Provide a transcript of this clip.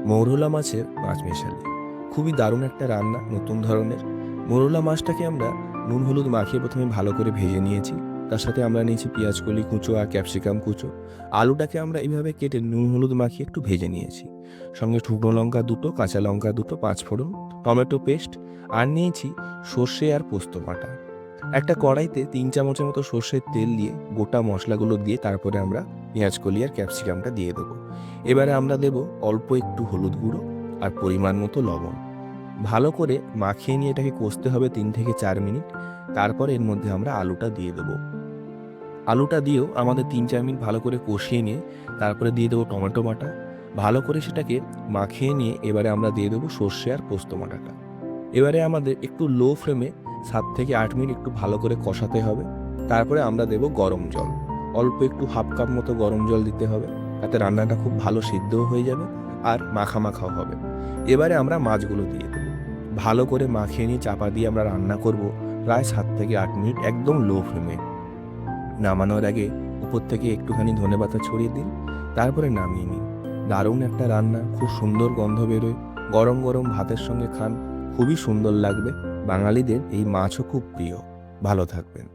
মৌরলা মাছের মাছ মেশালি খুবই দারুণ একটা রান্না, নতুন ধরনের। মৌরলা মাছটাকে আমরা নুন হলুদ মাখিয়ে প্রথমে ভালো করে ভেজে নিয়েছি। তার সাথে আমরা নিয়েছি পেঁয়াজ কলি কুচো আর ক্যাপসিকাম কুচো। আলুটাকে আমরা এইভাবে কেটে নুন হলুদ মাখিয়ে একটু ভেজে নিয়েছি। সঙ্গে শুকনো লঙ্কা দুটো, কাঁচা লঙ্কা দুটো, পাঁচফোড়ন, টমেটো পেস্ট, আর নিয়েছি সর্ষে আর পোস্ত বাটা। একটা কড়াইতে 3 চামচের মতো সর্ষের তেল দিয়ে গোটা মশলাগুলো দিয়ে তারপরে আমরা পেঁয়াজ কলি আর ক্যাপসিকামটা দিয়ে দেবো। এবারে আমরা দেব অল্প একটু হলুদ গুঁড়ো আর পরিমাণ মতো লবণ। ভালো করে মাখিয়ে নিয়ে এটাকে কষতে হবে 3 থেকে 4 মিনিট। তারপর এর মধ্যে আমরা আলুটা দিয়ে দেবো। আলুটা দিয়েও আমাদের 3-4 মিনিট ভালো করে কষিয়ে নিয়ে তারপরে দিয়ে দেবো টমেটো বাটা। ভালো করে সেটাকে মাখিয়ে নিয়ে এবারে আমরা দিয়ে দেবো সর্ষে আর পোস্ত বাটাটা। এবারে আমাদের একটু লো ফ্লেমে 7 থেকে 8 মিনিট একটু ভালো করে কষাতে হবে। তারপরে আমরা দেব গরম জল। অল্প একটু হাফ কাপ মতো গরম জল দিতে হবে, তাতে রান্নাটা খুব ভালো সিদ্ধও হয়ে যাবে আর মাখা মাখাও হবে। এবারে আমরা মাছগুলো দিয়ে দেবো। ভালো করে মাখিয়ে নিয়ে চাপা দিয়ে আমরা রান্না করব প্রায় 7 থেকে 8 মিনিট একদম লো ফ্লেমে। নামানোর আগে উপর থেকে একটুখানি ধনেপাতা ছড়িয়ে দিন, তারপরে নামিয়ে নিন। দারুণ একটা রান্না, খুব সুন্দর গন্ধ বেরোয়। গরম গরম ভাতের সঙ্গে খান, খুবই সুন্দর লাগবে। বাঙালিদের এই মাছও খুব প্রিয়। ভালো থাকবেন।